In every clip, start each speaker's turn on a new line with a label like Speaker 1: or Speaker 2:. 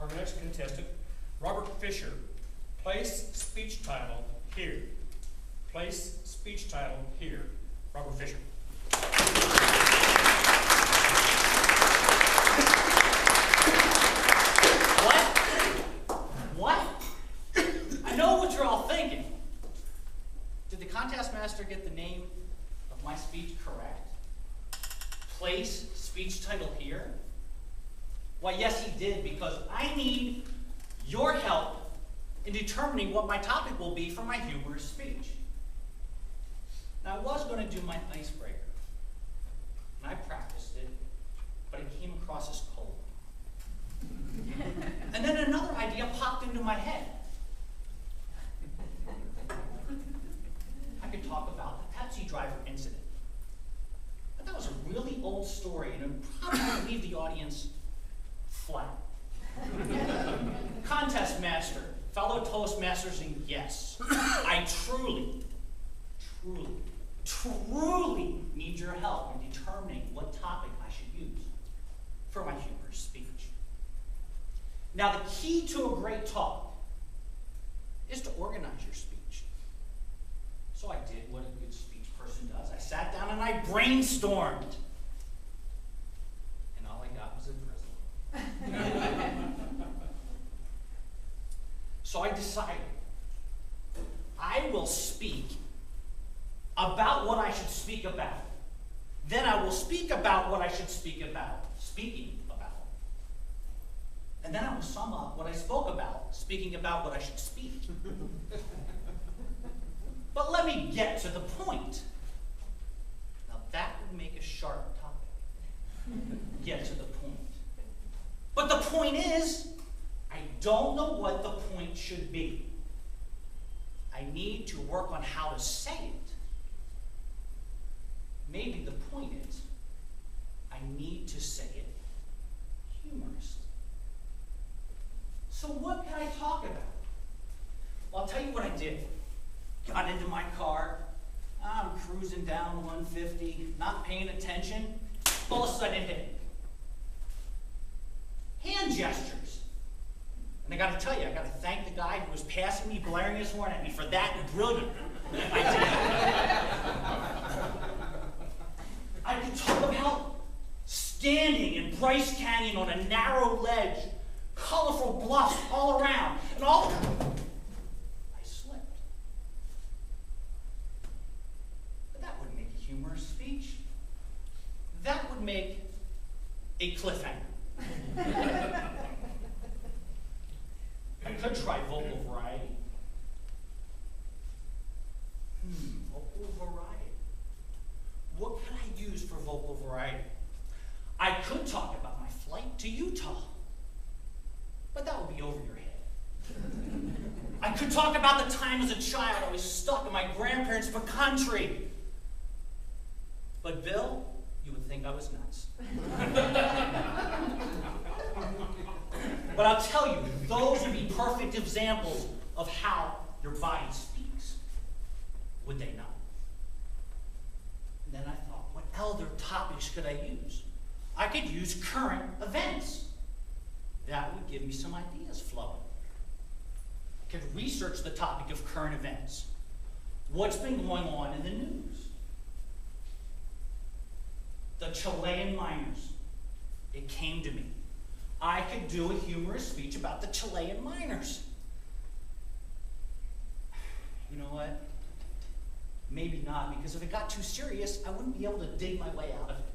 Speaker 1: our next contestant, Robert Fisher. Place speech title here. Place speech title here. Robert Fisher.
Speaker 2: What? I know what you're all thinking. Did the contest master get the name of my speech correct? Place speech title here? Why, yes, he did, because I need your help in determining what my topic will be for my humorous speech. Now, I was going to do my icebreaker, and I practiced it, but it came across as cold. And then another idea popped into my head. I could talk about the Pepsi driver incident. But that was a really old story, and it would probably leave the audience flat. Contest master, fellow Toastmasters, and yes, I truly need your help in determining what topic I should use for my humorous speech. Now, the key to a great talk is to organize your speech. So I did what a good speech person does. I sat down and I brainstormed. And all I got was a drizzle. So I decided I will speak about what I should speak about. Then I will speak about what I should speak about, speaking about. And then I will sum up what I spoke about, speaking about what I should speak. But let me get to the point. Now that would make a sharp topic. Get to the point. But the point is, I don't know what the point should be. I need to work on how to say it. Maybe the point is, I need to say it humorously. So what can I talk about? Well, I'll tell you what I did. Got into my car. I'm cruising down 150, not paying attention. All of a sudden it hit me. Hand gestures. And I got to tell you, I got to thank the guy who was passing me, blaring his horn at me for that brilliant idea. I could talk about standing in Bryce Canyon on a narrow ledge, colorful bluffs all around, and all I slipped. But that wouldn't make a humorous speech. That would make a cliffhanger. I could try vocal variety. Vocal variety. What can I use for vocal variety? I could talk about my flight to Utah, but that would be over your head. I could talk about the time as a child I was stuck in my grandparents' pecan tree. But Bill, you would think I was nuts. But I'll tell you, those would be perfect examples of how your body speaks. Would they not? And then I thought, what other topics could I use? I could use current events. That would give me some ideas flowing. I could research the topic of current events. What's been going on in the news? The Chilean miners. It came to me. I could do a humorous speech about the Chilean miners. You know what? Maybe not, because if it got too serious, I wouldn't be able to dig my way out of it.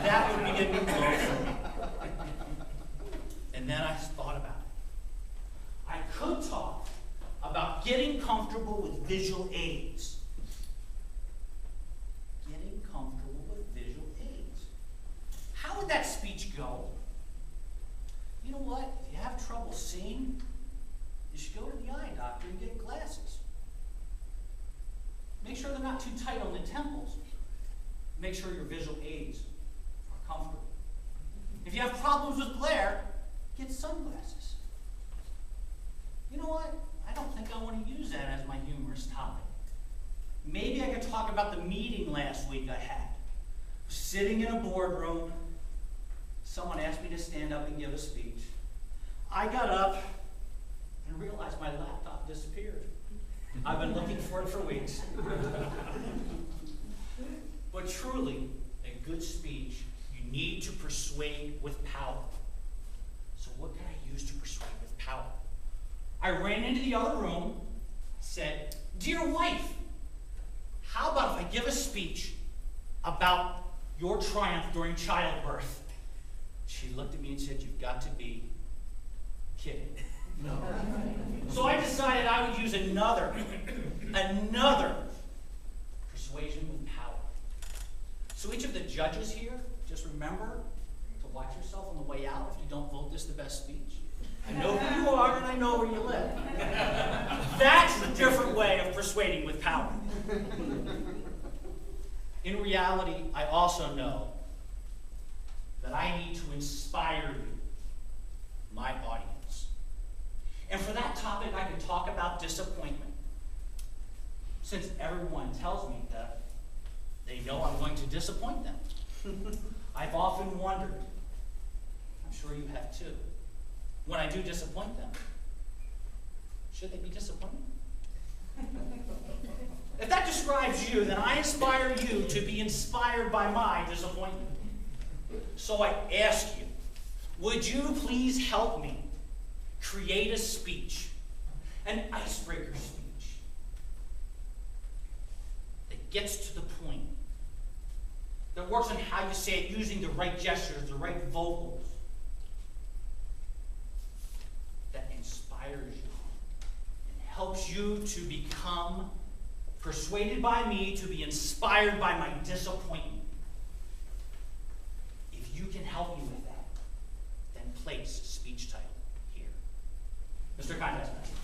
Speaker 2: That would be a big blow for me. And then I thought about it. I could talk about getting comfortable with visual aids. Getting comfortable with visual aids. How would that speech go? You know what? If you have trouble seeing, you should go to the eye doctor and get glasses. Make sure they're not too tight on the temples. Make sure your visual aids are comfortable. If you have problems with glare, get sunglasses. You know what? I don't think I want to use that as my humorous topic. Maybe I could talk about the meeting last week I had. Sitting in a boardroom, someone asked me to stand up and give a speech. I got up and realized my laptop disappeared. I've been looking for it for weeks. But truly, a good speech, you need to persuade with power. So what can I use to persuade with power? I ran into the other room, said, "Dear wife, how about if I give a speech about your triumph during childbirth?" She looked at me and said, "You've got to be kidding." No. So I decided I would use another persuasion with power. So each of the judges here, just remember to watch yourself on the way out if you don't vote this the best speech. I know who you are and I know where you live. That's a different way of persuading with power. In reality, I also know that I need to inspire you, my audience. And for that topic, I can talk about disappointment. Since everyone tells me that they know I'm going to disappoint them. I've often wondered, I'm sure you have too, when I do disappoint them, should they be disappointed? If that describes you, then I inspire you to be inspired by my disappointment. So I ask you, would you please help me create a speech, an icebreaker speech, that gets to the point, that works on how you say it using the right gestures, the right vocals, that inspires you and helps you to become persuaded by me, to be inspired by my disappointment. If you can help me with that, then place speech title here. Mr. Contest Master.